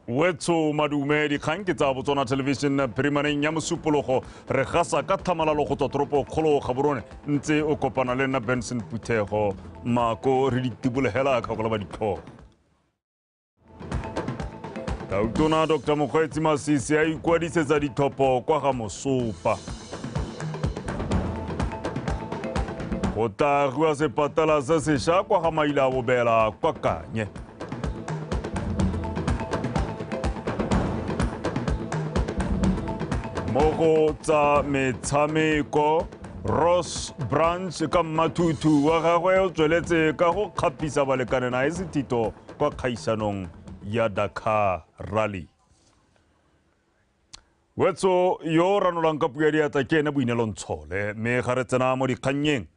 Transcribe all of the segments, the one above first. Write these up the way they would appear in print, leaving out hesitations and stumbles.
Wetso madume Dikgang ke tsa BOTSWANA television primaneng ya mosupologo re gasa ka thamalalo go tswa toropo kgolo Gaborone ntse o kopana le nna Benson Puthego mako re ditibolegela ka go la ba ditlhogo. Tautona Dr. Mokgweetsi Masisi a ikwadisetsa dithopo kwa ga BOSUPA. Go tagiwa sepatala se sešwa kwa ga Maila a Bobela kwa Kanye. Mogo tsa metshameko Ross Branch ka Matutu wa gagwe o tsweletse ka go kgapisa balekane na esethito kwa kgaisanong ya Dakar Rally. Wetso yo ranolang ka puya diatla ke ene Boinelo Ntshole mme ga re tsena mo dikganyeng.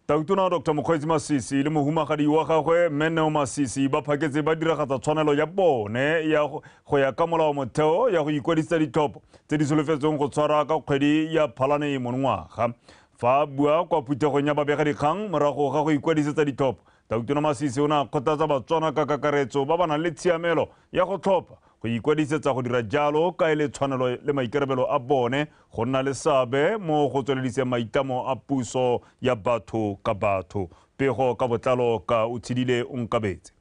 Tautona Dr. Mokgweetsi Masisi le mohumagadi wa gagwe Meneo Masisi ba phaketse ba diragatsa tshwanelo ya bone ya go ya ka molao motheo ya go ikwadisa dithopo tse di solofetsweng go tshwara ka kgwedi ya Phalane monongwaga. Fa bua kwa phuthegong ya babegadikgang morago ga go ikwadisetsa dithopo, Tautona Masisi o ne a kgothatsa baTswana ka kakaretso ba ba nang le tshiamelo ya go tlhopha go ikwadisetsa go dira jalo ka e le tshwanelo le maikarabelo a bone go nna le seabe mo go tswelediseng maitlamo a puso ya batho ka batho. Pego ka botlalo ka Utshidile Onkabetse.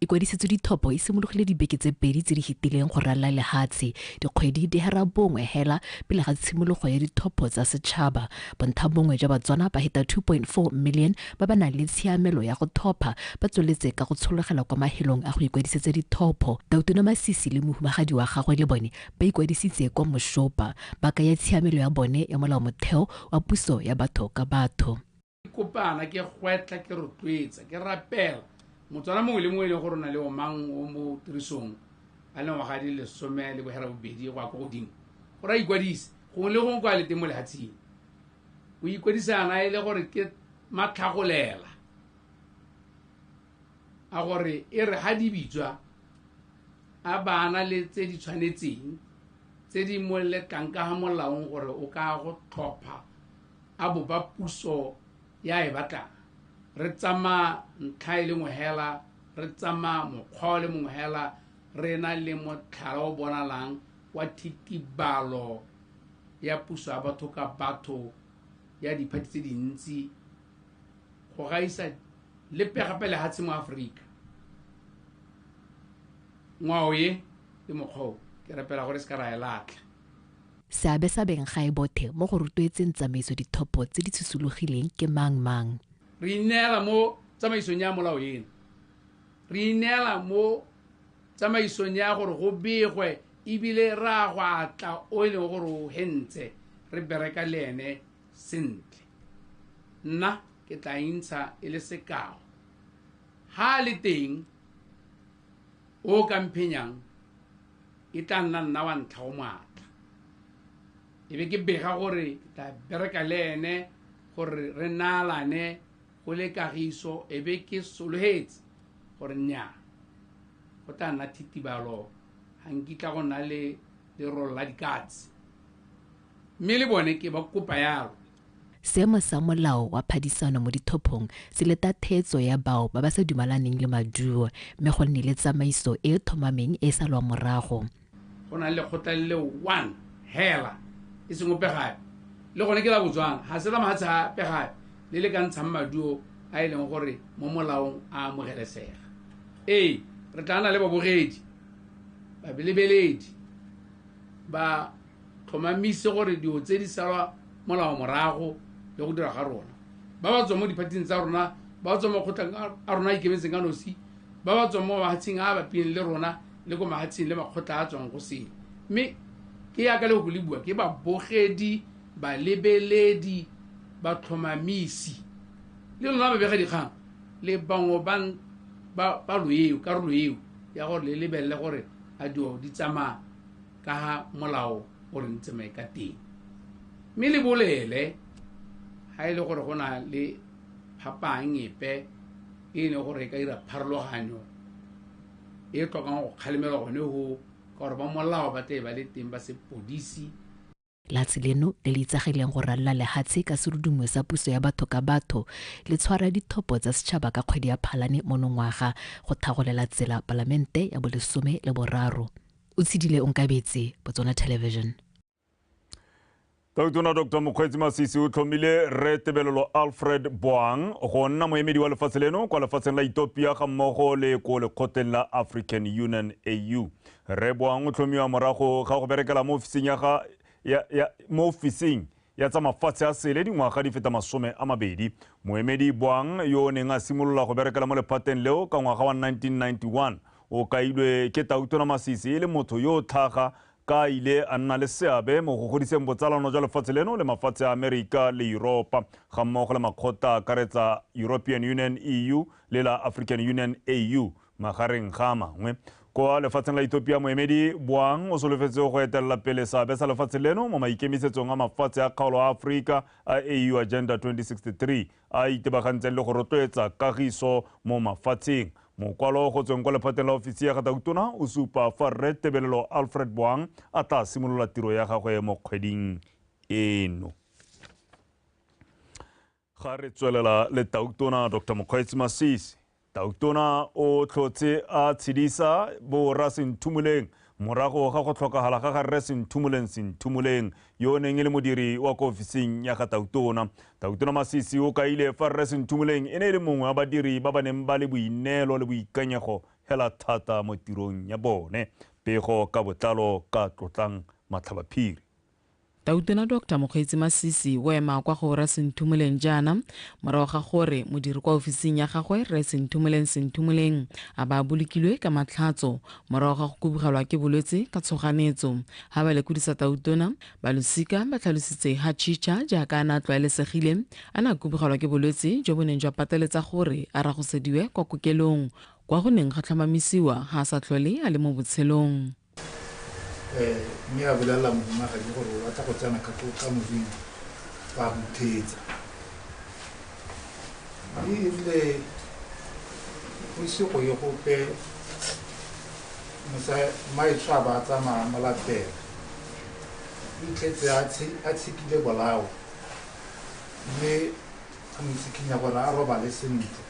Ikwadisetso dithopo e simologile dibeke tse pedi tse di hitileng go ralala lehatshe dikgwedi di hera bongwe hela pele ga tshimologo ya dithopo tsa setšhaba. Bontlha bongwe jwa baTswana ba heta 2.4 million ba ba nang le tshiamelo ya go thopa ba tsweletse ka go tshologela kwa mahelong a go ikwadisetsa dithopo. Tautona Masisi le mohumagadi wa gagwe le bone ba ikwadisitse kwa BOSUPA ba ka ya tshiamelo ya bone ya molao motheo wa puso ya batho ka batho. Kopana ke gwetla ke rotloetsa ke rapela motswana mongwe le mongwe le go rona le o mang o mo tirisong a le ngwaga di 12 go a go godimo go ra ikwadisa go le go kwa le teng mo lehatsheng o ikwadisana e le gore ke matlhagolela a gore e re ha di bitswa a bana le tse di tshwanetseng tse di mo le kanka ha molaong gore o ka go tlhopha a bo ba puso ya e batlang. Re tsama ntlha le mohela re tsama mokgwa le mohela re na le motlhala o bonalang wa thitibalo ya puso ya batho ka batho ya diphathi tse dintsi go gaisa le pegape le hatse mo Afrika ngwao ye le mokgwa ke rapela gore se ka ra elatlha. Seabe sa beng ga e bothe mo go rotloetseng tsamaiso dithopo tse di tshosologileng ke mang. Re inela mo tsamaisong ya molao eno re inela mo tsamaisong ya gore go begwe ebile ra go atla o ile gore o hentse re bereka le ene sentle. Nna ke tla intsha e le sekao ha le teng o kampenyang e tla nna wa ntlha o maatla e be ke bega gore tla bereka le ene gore re nalane go le kagiso e be ke solohetse gore nya go tla nna thitibalo ga nkitla go nna le lerolo la dikatse mme le bone ke ba kopa yalo. Seemo sa molao wa phadisano mo dithopong se leta thetso ya bao ba ba sa dumalaneng le maduo mme go nne le tsamaiso e thomameng e sa lwa morago. Go na le kgotla le 1 hela e sengwe pegape le gone ke la BOTSWANA ga se la mahatsha pegape le le ka ntshang maduo a e leng gore mo molaong a amogelesega. Re tla na le babogedi babelebeledi ba tlhomamise gore dio tse di salwa molao morago le go dira ga rona ba ba tswa mo diphateng tsa rona ba tswa mo kgotlang a rona ikemetseng ka nosi ba ba tswa mo mahatsheng a bapileng le rona le go mahatsheng le makgotla a tswang go sele mme ke ya ka le go le bua ke babogedi balebeledi ba tlhomamisi le lona ba begadikgang le bangwe ba loeo ka loeo ya gore le lebelle gore a dio di tsamaya ka ha molao o re ntse mai ka teng mme le bolele ha ile gore go na le phapang epe e ne gore ka dira pharologanyo e tlhokang go kgalemela gone go ka gore ba molao ba tla ba le teng ba sepodisi. Latsi leno le le itsagileng go ralla lehatshe ka serudumo sa puso ya batho ka batho le tshwara dithopo tsa setšhaba ka kgwedi ya Phalane monongwaga go thagolela tsela Palamente ya bolesome le boraro. O tshidile Onkabetse, Botswana Television. Tautona Dr. Mokgweetsi Masisi o tlhomile Re Tebelelo Alfred Boang go nna moemedi wa lefatshe leno kwa lefatsheng la Ethiopia ga mmogo le ko lekgotleng la African Union AU. Re Boang o tlhomiwa morago ga go berekela mo ofising ya tsa mafatshe a sele dingwaga di feta 20. Moemedi Boang yo o neng a simolola go berekela mo lephateng leo ka ngwaga wa 1991 o kailwe ke Tautona Masisi e le motho yo tlhaga ka ile a nna le seabe mo go godiseng botsalano jwa lefatshe leno le mafatshe a Amerika le Europa ga mmogo le makgotla a akaretsa European Union EU le la African Union AU magareng ga mangwe. Kwa lefatsheng la Ethiopia moemedi Boang o solofetse go etelela pele seabe sa lefatshe leno mo maikemisetsong a mafatshe a kgaolo a Afrika a AU Agenda 2063 a itebagantseng le go rotloetsa kagiso mo mafatsheng. Mokwalo go tsweng kwa lephateng la ofisi ya ga Tautona o supa fa Re Tebelelo Alfred Boang a tla simolola tiro ya gagwe mo kgweding eno. Ga re tswelela le Tautona Dr. Mokgweetsi Masisi. Tautona o tlhotse a tshedisa bo Rasenthumuleng morago ga go tlhokagala ga Rasenthumuleng yo o neng e le modiri wa ko ofising ya ga Tautona. Tautona Masisi o kaile fa Rasenthumuleng e ne e le mongwe wa badiri ba ba neng ba le boineelo le boikanyego hela thata mo tirong ya bone. Pego ka botlalo ka Tlotlang Matlhabaphiri. Tautona Dr. Mokgweetsi Masisi o ema kwa go Rasenthumuleng jaana morago ga gore modiri kwa ofising ya gagwe Rasenthumuleng a ba bolokilwe ka matlhatso morago ga go kubugelwa ke bolwetse ka tshoganetso. Ha ba lekudisa Tautona ba losika ba tlhalositse ha chicha jaaka a na tlwaelesegile a na kubugelwa ke bolwetse jo bo neng jwa pateletsa gore a ragosediwe kwa kokelong kwa go neng ga tlhomamisiwa ha a sa tlhole a le mo botshelong. Me a bolela mongwe ga di gore o batla go tsena ka moving ba mo thetsa ile o se go ye gope mosa mai tshwa ba tsama malatela o tletse a tshikile bolao mme a mo tsikinya gore a robale sentle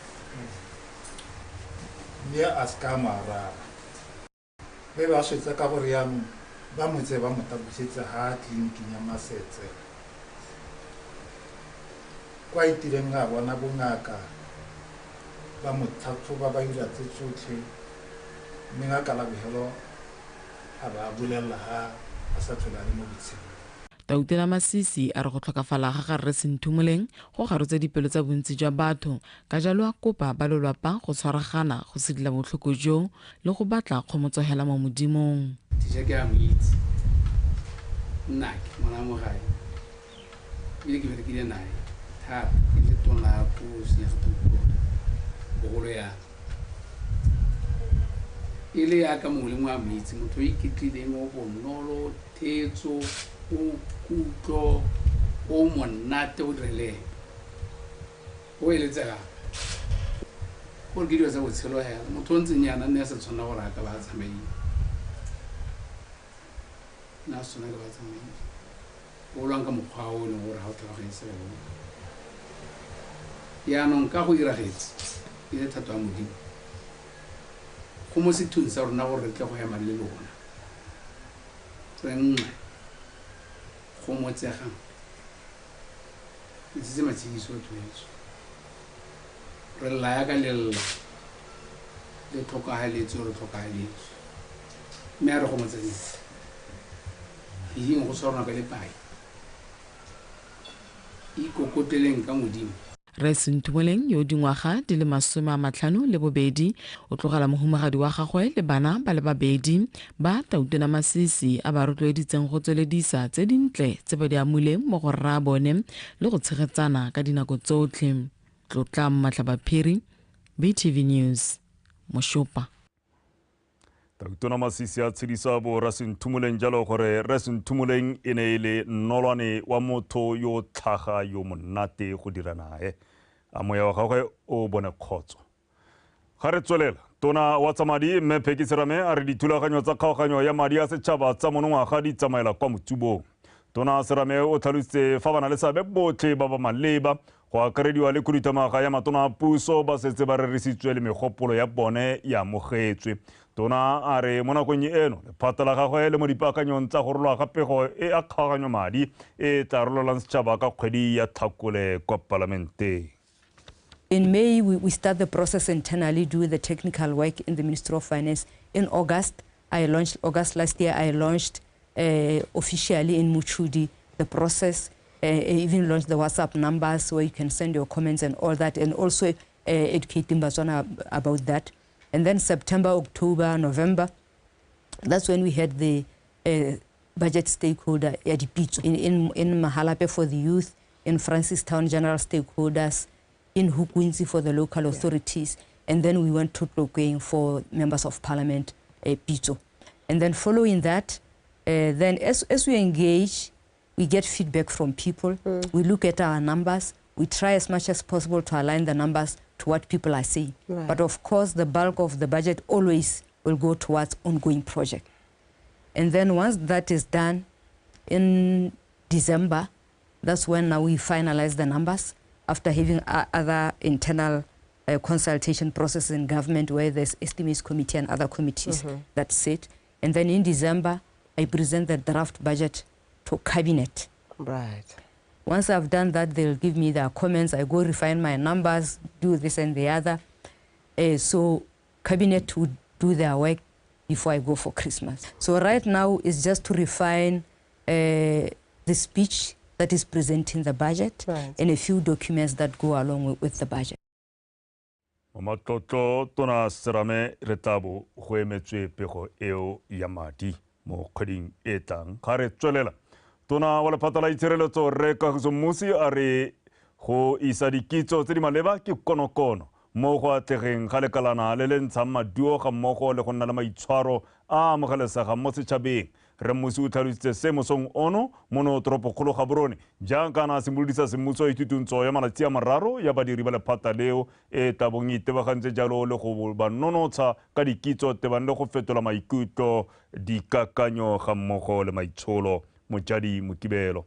mme a ska mara be ba swetsa ka gore yang ba motse ba motabusetsa ha tleliniking ya Masetse kwa itireng ga bona bongaka ba motlhatlhoba ba dira tse tsotlhe mme ngaka la bohelo a ba bolela ha a sa tlhola le mo botshelong. Tautona Masisi a re go tlhokafala ga Rasenthumuleng go garotse dipelo tsa bontsi jwa batho ka jalo a kopa ba lolapa go tshwaragana go sedila botlhoko jo le go batla kgomotsogela mo modimong. Ke a moitse nnake ngwana mo gae ile ke berekile nae thata ke le tona ko senyagatuko bogolo ya ile ya ka mongwe le mongwe a moitse motho o iketlileng o bonolo thetso o kutlo o monate o direleng o eletsega gore ke dilo tsa botshelo hela motho o ntseng yana nne a sa tshwana gore a ka ba tsamaile na sona ka ba tsamaile o lwang ka mokgwa o leng gore ga o tlhaloganyetse yone yaanong ka go iragetse e le thato ya modimo go mo sethong sa rona gore re tle go ema le lona re nngwe go motsegang e tsitse matshidiso a thuetso re laya ka lela le tlhokagaletse re tlhokagaletse mme a re go motseditse hing go tshwarana ka lepai ikokoteleng ka modimo. Rasenthumuleng yo dingwaga di le 52 o tlogela mohumagadi wa gagwe le bana ba le babedi ba Tautona Masisi a ba rotloeditseng go tsweledisa tse dintle tse ba di amuleng mo go rra bone le go tshegetsana ka dinako tsotlhe. Tlotlang Matlhabaphiri, BTV News, Moshopa. Tautona Masisi a tshedisa bo Rasenthumuleng jalo gore Rasenthumuleng e ne le nnolwane wa motho yo tlhaga yo monate go dira nae a moya wa gagwe o bone khotso. Ga re tswelela tona wa tsamadi mme Phekisi Serame a re dithulaganyo tsa kgaoganyo ya madi a setšhaba tsa monongwaga di tsamaela kwa motsubong. tona Serame o tlhalositse fa bana le seabe botlhe ba ba maleba go akarediwa le khuduthamaga ya matona a puso ba setse ba rerisitswe le megopolo ya bone ya amogetswe. Tona a re mo nakong eno lephata la gagwe le mo dipaakanyong tsa go rolola gapego e a kgaoganywa madi e tla rololang setšhaba ka kgwedi ya Tlhakole kwa Palamenteng. In May, we start the process internally, do the technical work in the Ministry of Finance. In August last year, I launched officially in Muchudi the process, even launched the WhatsApp numbers where you can send your comments and all that, and also educating BOTSWANA about that. And then September, October, November, that's when we had the budget stakeholder in Mahalape for the youth, in Francistown general stakeholders, in Hukwinzi for the local authorities, and then we went to Tlokweng for members of parliament, Pito. And then following that, then as we engage, we get feedback from people. We look at our numbers. We try as much as possible to align the numbers to what people are saying. Right. But of course, the bulk of the budget always will go towards ongoing project. And then once that is done, in December, that's when now we finalize the numbers after having other internal consultation processes in government where there's estimates committee and other committees that sit. And then in December, I present the draft budget to cabinet. Right. Once I've done that, they'll give me their comments. I go refine my numbers, do this and the other. So cabinet would do their work before I go for Christmas. So right now it's just to refine the speech that is presenting the budget, right, and a few documents that go along with the budget. Matlotlo tona Serame retabo go emetswe pego eo ya madi mo kgweding e tlang ga re tswelela. Tona wa lephata la itshireletso Rre Kagiso Mmusi a re go isa dikitso tse di maleba ke konokono mo go atlegeng ga lekalana le le ntshang maduo ga mmogo le go nna le maitshwaro a amogelesegang mo setšhabeng. Rre Mmusi o tlhalositse se mosong ono mono toropokgolo Gaborone jaaka na simolodisa semmuso itutuntsho ya malatsi a mararo ya badiri ba lephata leo e tabong itebagantse jalo le go ba nonotsha ka dikitso tebang le go fetola maikutlo dikakanyo ga mmogo le maitsholo. Mojadi Mokibelo.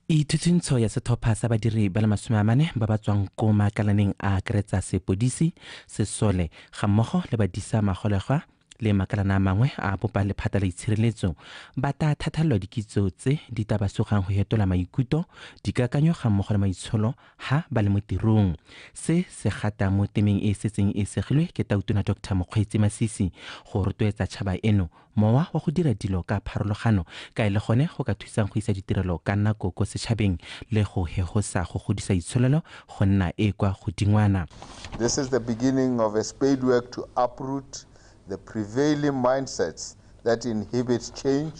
Itutuntsho ya setlhopha sa badiri ba le 40 ba ba tswang ko makalaneng a akaretsa sepodisi, sesole ga mmogo le badisa magolegwa le makalana mangwe a bopa lephata la itshireletso ba ta thathalwa dikitso tse di tabasogang go hetola maikuto dikakanyo ga mmogo le maitsholo ha ba le mo tirong. Se se gata mo temeng e setseng e segilwe ke Tautona Dr. Mokgweetsi Masisi go rotloetsa tšhaba eno mowa wa go dira dilo ka pharologano ka ile gone go ka thusang go isa ditirelo ka nako ko setšhabeng le go hegosa go godisa itsholelo go nna e kwa godingwana. This is the beginning of a spade work to uproot the prevailing mindsets that inhibit change,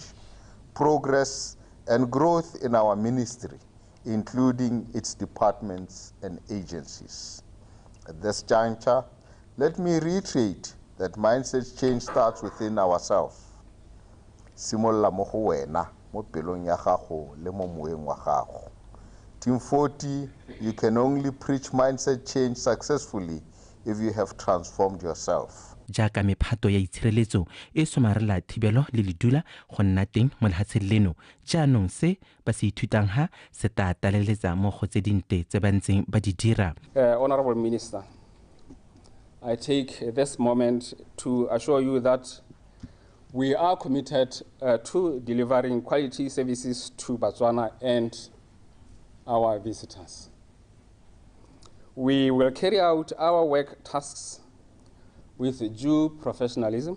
progress, and growth in our ministry, including its departments and agencies. At this juncture, let me reiterate that mindset change starts within ourselves. Simolla mo go wena, mo pelong ya gago le mo moeng wa gago. Team 40, you can only preach mindset change successfully if you have transformed yourself. Jaaka mephato ya itshireletso e somarela thibelo le ledula go nna teng mo lehatsheng leno jaanong se ba se ithutang ha se ta taleletsa mo go tse dinte tse ba ntseng ba di dira. Honorable Minister, I take this moment to assure you that we are committed to delivering quality services to Botswana and our visitors. We will carry out our work tasks with due professionalism.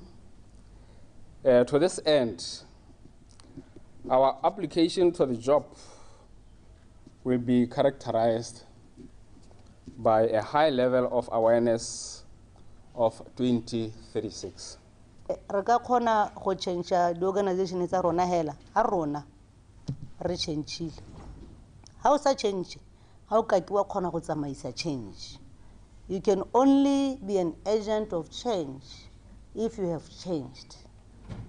To this end, our application to the job will be characterized by a high level of awareness of 2036. Reka khona go change the organization tsa rona hela ha rona re change ha o sa change ha o ka twa khona go tsamaisa change. You can only be an agent of change if you have changed.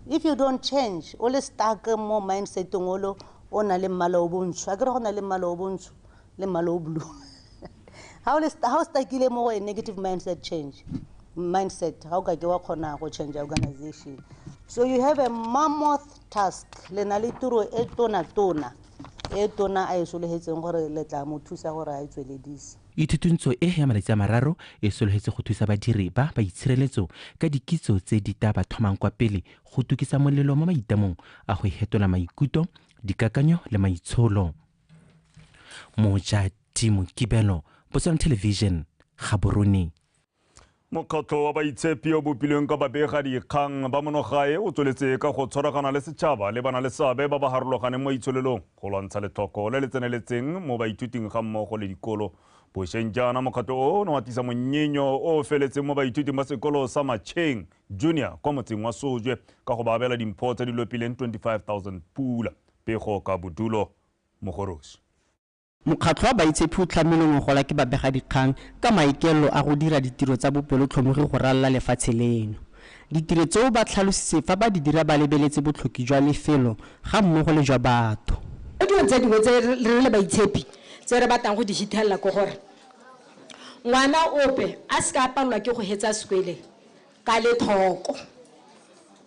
If you don't change, always stuck more mindset ngolo ona le mmala o bontsho a ke re gona le mmala o bontsho le mmala o blue. How stuckile mo a negative mindset change mindset how ka ke wa khona go change organization So you have a mammoth task. Le na le tiro e tona a e sologetseng gore le tla mo thusa gore a e tsweledise. Ithutintso e ya malatsi a mararo e sologetse go thusa badiri ba itshireletso ka dikitso tse di tla ba thomang kwa pele go tukisa molelo mo maitemong a go hetola maikuto, dikakanyo le maitsholo. Moja Timo Kibelo, BOTSWANA Television, Gaborone. Mokgatlo wa baitshepi o bopilweng ka babega dikgang ba monogae o tsweletse ka go tshwaragana le setšhaba le bana le seabe ba ba harologaneng mo itsholelong go lwantsha lethoko le le tseneletseng mo baithuting ga mmogo le dikolo. Bošeng jaana mokgatlo o ne wa tlisa monyenyo o feletseng mo baithuting ba sekolo sa Matšheng Junior kwa motseng wa Sojwe ka go ba abela dimpho tse di lopileng 25,000 pula. Pego ka bodulo Mogorosi. Mokgatlo wa baitshepi o tlamileng go gola ke babega dikgang ka maikelo a go dira ditiro tsa bopelotlhomogi go ralala lefatshe leno. Ditiro tseo ba tlhalositse fa ba di dira ba lebeletse botlhoki jwa lefelo ga mmogo le jwa batho. Dilo tse dingwe tse re le baitshepi tse re batlang go di hitella ko gore ngwana ope a se ka palelwa ke go hetsa sekwele ka lethoko.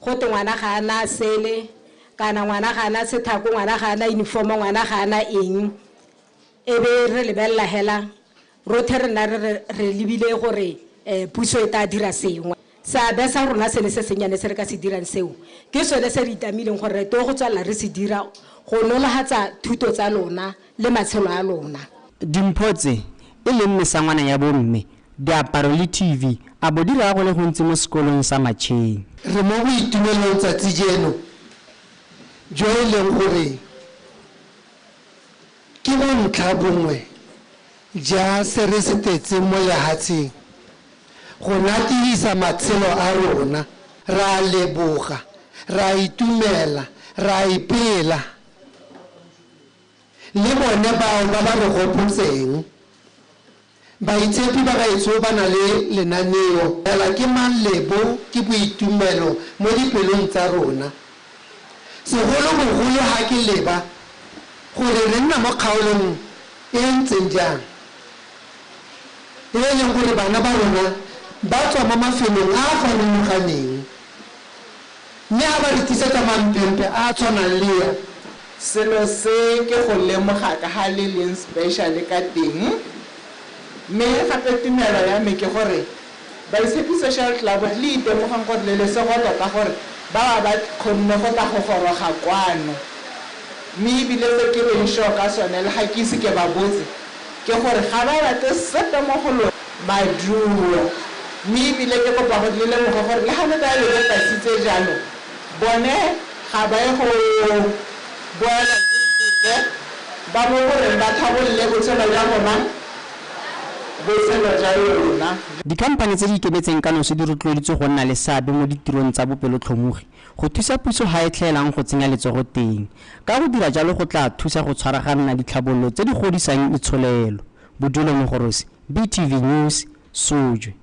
Go te ngwana ga ana sele kana ngwana ga ana sethako, ngwana ga ana uniform, ngwana ga ana eng. Ebe re lebella hela rothe re na re lebile gore puso e tla dira sengwe. Sa be sa rona se ne se senyane se re ka se dirang seo ke sone se re itamileng gore re to go tswala re se dira go nolohatsa thuto tsa lona le matshelo a lona. Dimpotse e leng mesangwana ya bomme, diaparo le TV a bo dira go le gontsi mo sekolong sa Matšheng. Re mo go itumelong tsa tsijeno jo e leng gore ke bontlha bongwe ja se re setetse mo lehatsheng go natisa matshelo a rona, ra leboga, ra itumela, ra ipela le bone bao ba ba re gopotseng. Baitshepi ba gaetso ba na le lenaneo la ke malebo ke boitumelo mo dipelong tsa rona. Segolobogolo ha ke leba gore re nna mo kgaolong e ntseng jang e leng gore bana ba rona ba tswa mo mafelong a farologaneng mme a ba re tlisetsa mampempe a tshwanang le ya. Selo se ke go lemoga ka ga le leng special ka teng, mme gape tumelo ya me ke gore baitshepi social club le itemogang gore le lesego tota gore ba ba kgonne go tla go goroga kwano. Mme ebile se ke leng sure ka sone le ga ke ise ke ba botse ke gore ga ba rate sepe mo go lona maduo. Mme ebile ke kopa go le lemoga gore le ga ne ba le batsitse jalo bone ga ba e go boela ba mo gore ba thabolle botshelo jwa bona botshelo jwa rona. Dikhamphane tse di ikemetseng ka nosi di rotloeditswe go nna le seabe mo ditirong tsa bopelotlhomogi go thusa puso ga e tlhaelang go tsenya letsogo teng. Ka go dira jalo go tla thusa go tshwaragana ditlhabololo tse di godisang itsholelo. Bodulo Mogorosi, BTV News, Sojwe.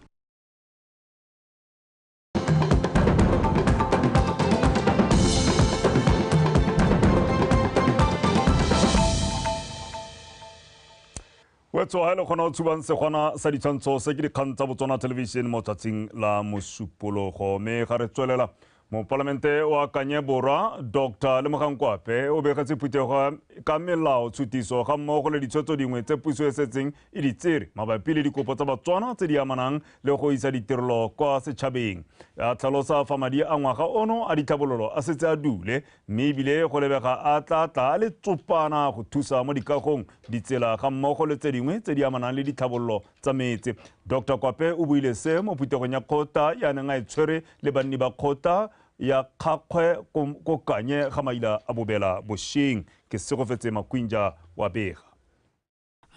Wetso haelo khona o tshubang segwana sa ditshwantsho se ke dikgang tsa BOTSWANA Television mo tsatsing la mosupologo me ga re tswelela mo parlamente wa Kanye Borwa Dr. Lemogangkwape o begetse phuthego ka melao tshutiso ga mmogo le ditshwetso dingwe tse puso e setseng e di tsere mabapi le dikopo tsa batswana tse di amanang le go isa ditirelo kwa setšhabeng. Ya tlhalosa fa madi a ngwaga ono a ditlhabololo a setse a dule mme ebile go lebega a tla le tsopana go thusa mo dikagong ditsela ga mmogo le tse dingwe tse di amanang le ditlhabololo tsa metse. Dr. Kwape o buile se mo phuthegong ya kgota ya neng a e tshwere le banni ba kgota ya Kgakgwe ko Kanye ga maila a bobela Bošeng ke segofetse Makwinja wa bega.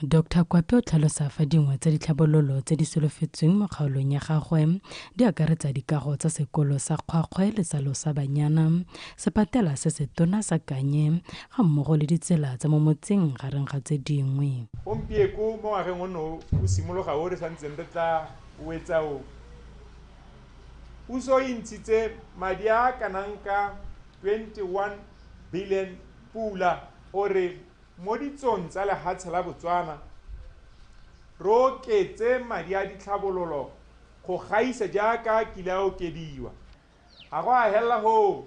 Dr. Kwape o tlhalosa fa dingwe tsa ditlhabololo tse di solofetsweng mo kgaolong ya gagwe di akaretsa dikago tsa sekolo sa Kgakgwe le sa Losabanyana, sepatela se se tona sa Kanye ga mmogo le ditsela tsa mo motseng gareng ga tse dingwe. Ompieko mo ngwageng ono o simologa o re santseng re tla o etsa o puso e ntshitse madi a kananka 21 billion pula ore mo ditsong tsa lehatshe la Botswana re oketse madi a ditlhabololo go gaisa jaaka kile a okediwa. a go a hella ho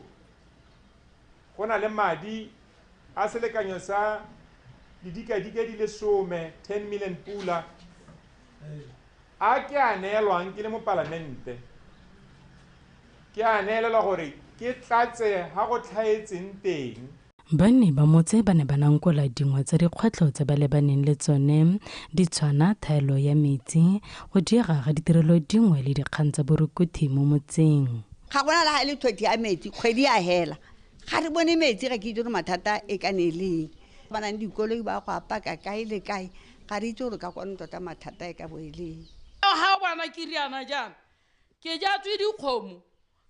go na le madi a selekanyo sa didika-dika di le 10 million pula a ke a neelwang ke le mo palamente ke a neelelwa gore ke tlatse ha go tlhaetseng teng. Banni ba motse ba ne ba nankola dingwe tsa dikgwetlho tse ba lebaneng le tsone di tshwana thaelo ya metsi go diega ga ditirelo dingwe le dikgang tsa borukuthi mo motseng. Ga gona la le 20 ya metsi kgwedi ya hela ga re bone metsi ga ke itse mathata e ka neleng ba nang dikoloi ba go apaka kae le kae ga re itse gore ka kwana tota mathata e ka boeleng. Ha bana ke riana jana ke ja tswe dikgomo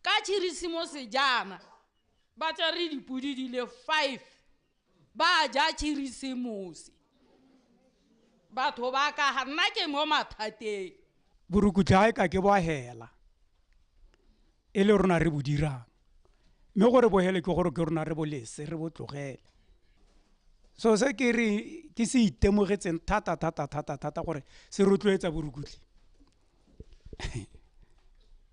ka tshirisimo se jana ba tsa re dipudi di le 5 ba ja tshirisimosi batho ba ka ha nna ke mo mathateng burukutla ka ke bo hela e le rona re bo dirang me gore bo hele ke gore ke rona re bo lese re bo tlogele so se ke re ke se itemogetseng thata gore se rotloetsa burukutli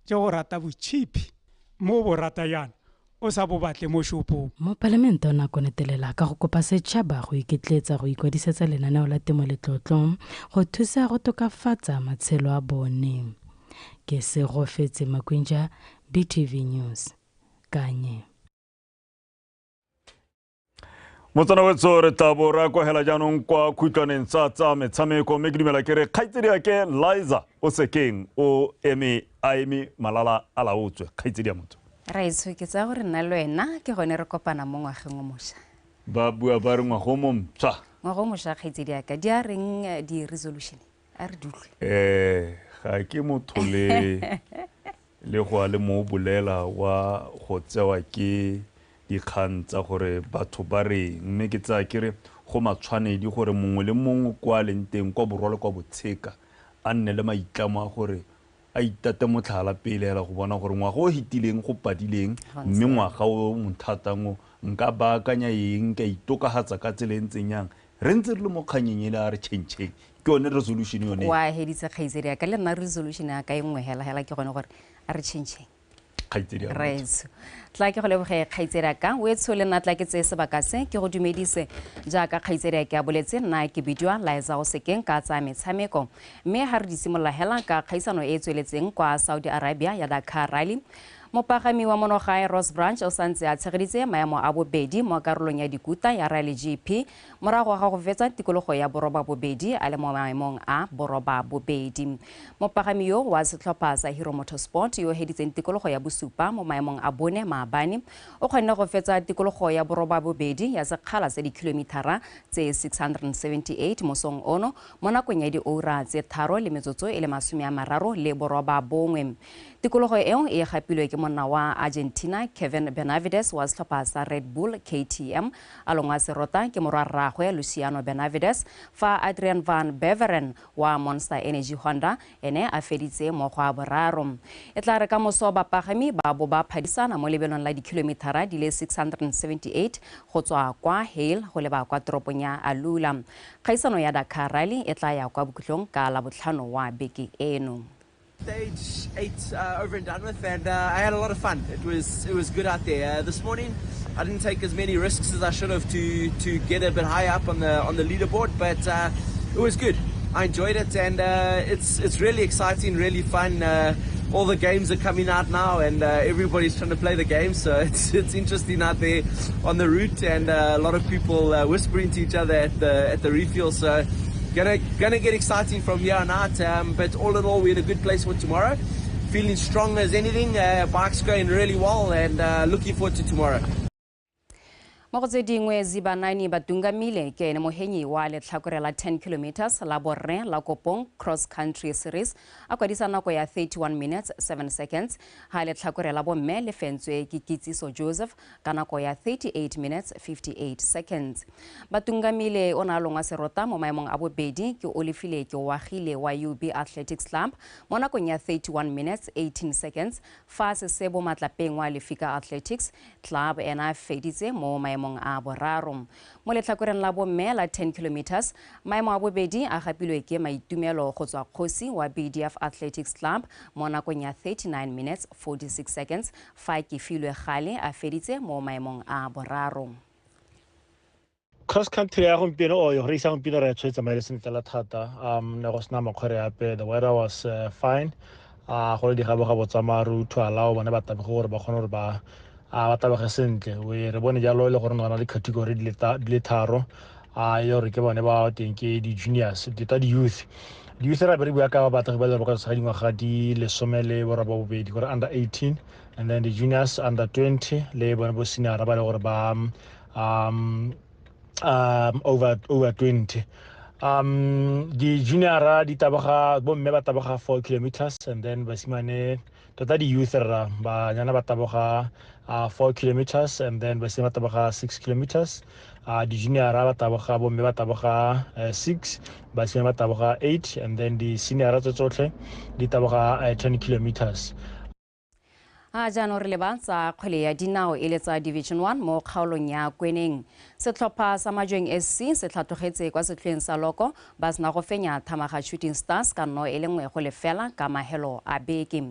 ke go rata botshipi mo bo rata yana o sa bo batle mo shopong. Mo palamente o nako netelela ka go kopa setšhaba go iketletsa go ikwadisetsa lenaneo la temo le tlotlo go thusa go tokafatsa matshelo a bone. Ke se go fetse Makwinja, BTV News, Kanye. Motsana wetso re tabora ko hela jaanong kwa khutlaneng tsa metshameko mme ke dumela ke re kgaitsedi yake Liza o sekeng o eme malala a laotswe kgaitsedi ya motho. Ra itse ke tsa gore nna le wena ke gone re kopana mo ngwageng o moša. Ba bua ba re ngwago mo mtsha. Ngwago moša kgaitsedi yaka di a reng di resolution a re dutle. Ga ke motho le go le mo bolela wa go tsewa ke dikgang tsa gore batho ba re mme ke tsa kere go matshwanedi gore mongwe le mongwe kwa leng teng kwa borwalo kwa botsheka a nne le maitlamo a gore a itate motlhala pele hela go bona gore ngwaga o hitileng go padileng mme ngwaga o monthatango nka baakanya eng ka itokagatsa ka tselentseng yang re ntse re le mo kganyeng ele a re tšhentšheng ke yone resolution yone wa heditse kgaitsedi ka le nna resolution ya ka engwe hela ke gone gore a re tšhentšheng kgaitsedi ya reitso tla ke go leboge kgaitsedi ka o etso le nna tla ke tse sebaka se ke go dumedise jaaka kgaitsedi ke a boletse nna ke bidwa Liza o sekeng ka tsa metshameko mme ha re di simolla hela ka kgaisano e tsweletseng kwa Saudi Arabia ya Dakar Rally. Mopagami wa monogae Ross Branch o santse a tshegeditse maemo a bobedi mo karolong ya dikuta ya Rally GP morago ga go fetsa tikologo ya boroba bobedi a le mo maemong a boroba bobedi. Mopagami yo wa setlhopha sa Hero Motorsport yo heditseng tikologo ya BOSUPA mo maemong a bone maabane o kgonne go fetsa tikologo ya boroba bobedi ya sekgala se dikilometara tse 678 mosong ono mo nakong ya diura tse 3 le metsotso e le 30 le boroba bongwe. Tikologo eo e gapilwe ke monna wa Argentina Kevin Benavides wa setlhopha sa Red Bull KTM alongwa serota ke morwa rragwe Luciano Benavides fa Adrian van Beveren wa Monster Energy Honda ene a feditse mo go a boraro. E tla re ka moso bapagami ba bo ba phadisana mo lebelong la dikilometara di le 678 go tswa kwa Hale go leba kwa toropong ya Alula. Kgaisano ya Dakar Rally e tla ya kwa bokutlong ka la botlhano wa beke eno. Stage 8 over and done with, and I had a lot of fun. It was good out there. This morning, I didn't take as many risks as I should have to get a bit high up on the leaderboard, but it was good. I enjoyed it, and it's really exciting, really fun. All the games are coming out now, and everybody's trying to play the game, so it's interesting out there on the route, and a lot of people whispering to each other at the refuel. So. Gonna get exciting from here on out, but all in all, we're in a good place for tomorrow. Feeling strong as anything, bike's going really well, and looking forward to tomorrow. Mo go tse dingwe zibanani ba tungamile ke ene mohenyi wa letlhakore la 10 kilometers la borre la Kopong cross country series a kwadisa nako ya 31 minutes 7 seconds ha letlhakore la bomme le fentswe ke Kitsiso Joseph ka nako ya 38 minutes 58 seconds. Batungamile o na longa serota mo maemong a bobedi ke Olifile ke wagile wa UB Athletics Club mo nakong ya 31 minutes 18 seconds fa se sebo matlapeng wa Lefika Athletics Club ena feditse mo maemong maemong a boraro. Mo lehlakoreng la bomme la 10 kilometers, maemo a bobedi a gapilwe ke Maitumelo go tswa kgosi wa BDF Athletics Club mo nakong ya 39 minutes 46 seconds fa Kefilwe Gale a feditse mo maemong a boraro. Cross country ya gompieno o yo reisa gompieno re tshwetsa maele sentle thata ne go sna mokgwere ape the weather was fine go le digabo ga botsa maru to allow bana ba tabe gore ba khona gore ba tabe sentle we re bone jalo le gore ngwana le category di le tharo yo re ke bone ba teng ke di juniors di ta di youth ra be re bua ka ba batla ba le go sa dingwa ga di le somele bo ra ba bobedi gore under 18 and then the juniors under 20 le bone bo senior ba le gore ba over 20 the junior di tabaga bo mme ba tabaga 4 kilometers and then basimane tota di youth ra ba nyana ba tabaga 4 kilometers and then basimane ba tabaga 6 kilometers di junior ba tabaga bo mme ba tabaga 6 basimane ba tabaga 8 and then the senior ra tsotlhe di tabaga 10 kilometers. Jaanong re lebatsa kgwele ya dinao e le tsa Division 1 mo kgaolong ya Kweneng. Setlhopha sa Majweng SC se tlhatlogetse kwa setlhoeng sa Loko ba sena go fenya Thamaga Shooting Stars ka nno e le nngwe go lefela ka mahelo a beke.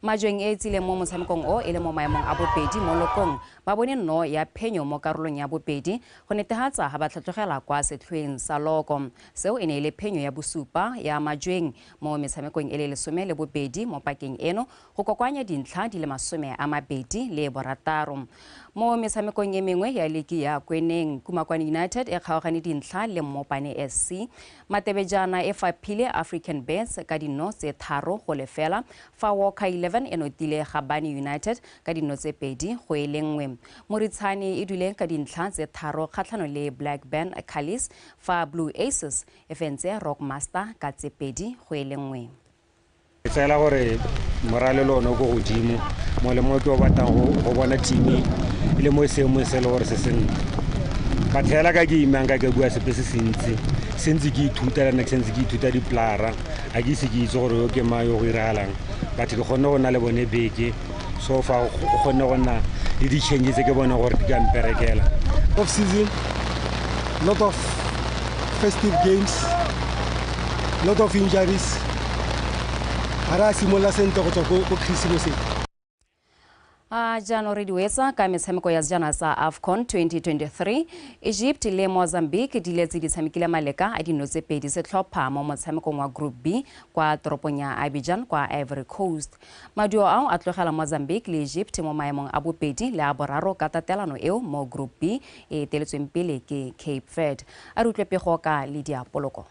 Majweng e tsile mo motshamekong o e le mo maemong a bobedi mo Lokong ba bone nno ya phenyo mo karolong ya bobedi go netefatsa ga ba tlhatlogela kwa setlhoeng sa Loko. Seo e ne e le phenyo ya bosupa ya Majweng mo metshamekong e le 12 mo pakeng eno go kokoanya dintlha di le 20 le borataro. Mo metshamekong e mengwe ya ligi ya Kweneng, Kumakwane United e kgaogane dintlha le Mmopane SC. Matebejana e faphile African Bets ka dinno tse 3 go lefela fa Walker 11 e notile Gabane United ka dinno tse 2-1. Moritshane e dule ka dintlha tse 3 kgatlhano le Black Band Kalis fa Blue Aces e fentse Rockmaster ka tse 2-1. Tsela gore morale lo no go godimo mo le mo ke o batang go bona team ile mo seemo se le gore se seng bathela ka game anga ke bua sepe se sentse ke ithuta la next sense ke ithuta di plara a ke se ke itse gore yo ke ma yo go iralang batho ke gone go na le bone beke so fa go gone go na le di changes ke bona gore di ka mperekela off season lot of festive games lot of injuries ara simola sente go tswa go Christmas. Jaanong re diwetsa ka metshameko ya sejana sa AFCON 2023 Egypt le Mozambique di letse di tshamekile maleka a dinno tse 2 setlhopha mo motshamekong wa Group B kwa toropong ya Abidjan kwa Ivory Coast. Maduo ao a tlogela Mozambique le Egypt mo maemong a bobedi le a boraro ka tatelano eo mo Group B e teletsweng pele ke Cape Verde. A re utlwe pego ka Lydia Poloko.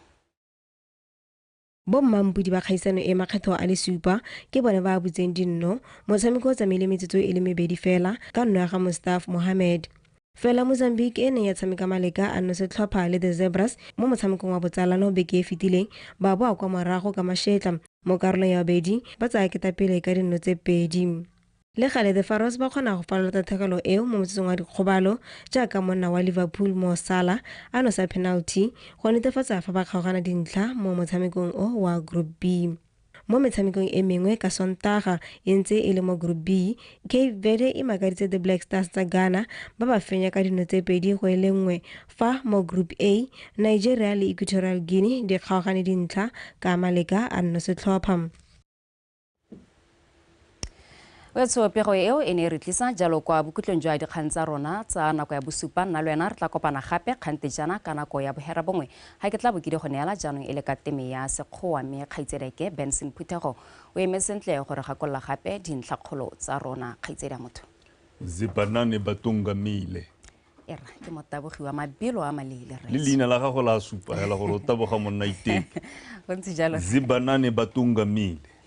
Bommampudi ba kgaisano e makgetho a le supa ke bone ba butseng dinno motshameko o tsamaile metsotso e le 2 fela ka nno ya ga Mustafa Mohamed. Fela Mozambique e ne ya tshameka maleka a nno setlhopha le the Zebras mo motshamekong wa botsalano beke e fetileng ba boa kwa morago ka mashetla mo karolong ya bobedi ba tsaya ketapele ka dinno tse 2. Le gale the Pharaohs ba kgona go falota thekelo eo mo motsetsong wa dikgobalo jaaka monna wa Liverpool Mo Salah a no sa penalty go netefatsa fa ba kgaogana dintlha mo motshamekong o wa Group B. Mo metshamekong e mengwe ka Sontaga e ntse e le mo Group B, Cape Verde e makaditse the Black Stars tsa Ghana ba ba fenya ka dinno tse 2-1 fa mo Group A Nigeria le Equatorial Guinea di kgaogane dintlha ka maleka a nno setlhopha. Pego eo e ne re tlisa jalo kwa bokutlong jwa dikgang tsa rona tsa nako ya bosupa nna le wena re tla kopana gape kgantejana ka nako ya bohera bongwe ga ke tla bokide go neela jaanong e le ka teme ya sekgowa mme kgaitsedeke Benson Phuthego o eme sentle gore gakolola gape dintlhakgolo tsa rona kgaitsedi ya motho Zibanane Batungamile era ke motabogi wa mabelo a maleele le leina la gago la supa hela gore o taboga monna iteke bontsi jalo Zibanane Batungamile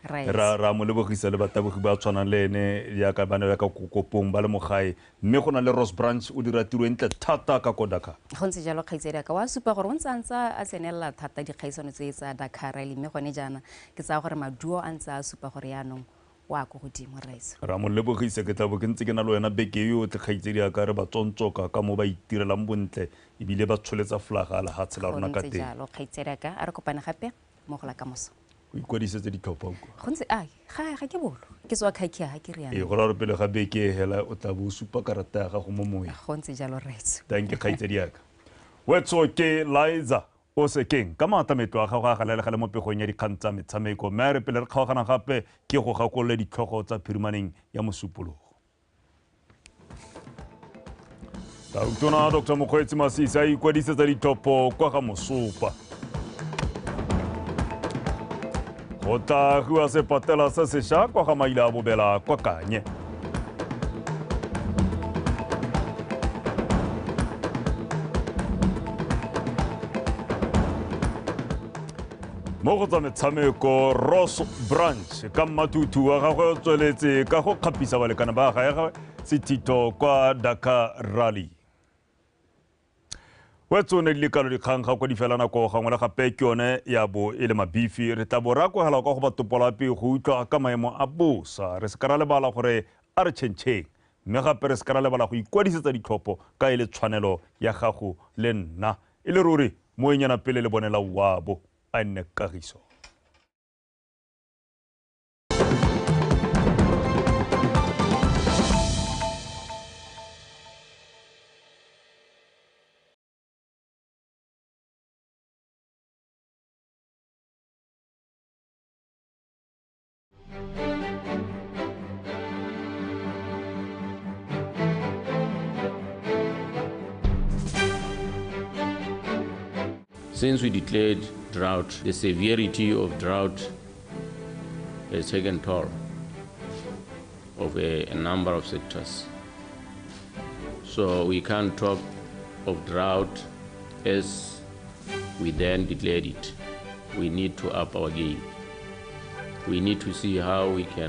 ra mo lebogisa le batabogi ba tshwanang le ene ya ka bana ya ka kokopong ba le mogae mme go na le Ross Branch o dira tiro entle thata ka Kodaka go ntse jalo kgaitsedi ka wa supa gore o ntse a tsenela thata dikgaisano tse tsa Dakar le mme gone jana ke tsa gore maduo a ntse a supa gore yaanong wa go godimo raiso ra mo lebogisa ke tla bo ke ntse ke na le wena beke yo tle kgaitsedi ya ka re ba tsontsoka ka mo ba itirelang bontle e bile ba tsholetsa flaga la hatsela rona ka teng jalo kgaitsedi ka a re kopane gape mo go la kamoso o ikwadisetsa ditlhopha go ntse ai ga ke bolo ke tswa khakia ha ke riana go ra re pele ga beke hela o tla bo supa karata ya gago mo moyeng go ntse jalo retso thank you khaitsedi yaka wetso ke Liza o sekeng ka matametlo a gago a galela mo pegong ya dikgang tsa metshameko mme re pele re kgaogana gape ke go gakolola ditlhogo tsa phirimaneng ya mosupologo. Tautona Dr. Mokgweetsi Masisi a ikwadisetsa ditlhopho kwa ga Mosupa. Go tla agiwa sepatela se sešwa kwa ga Maile a Bobela kwa Kanye. Mo go tsa metshameko Ross Branch ka mmatutu wa gagwe o tsweletse ka go kgapisa balekana ba gagwe sethito kwa Dakar Rally. Wetsone di lekalo dikgang ga kwa di fela nako gangwe le gape ke yone ya bo e le mabifi re tla bo ra kwa hela kwa go batopolape go utlwa ka maemo a bosa re se ka ra lebala gore a re tšhentšheng mme gape re se ka ra lebala go ikwadisetsa ditlhopho ka e le tshwanelo ya gago le nna e le ruri moenyana pele le bonela wabo a nne kagiso. Since we declared drought, the severity of drought has taken toll of a number of sectors. So we can't talk of drought as we then declared it. We need to up our game. We need to see how we can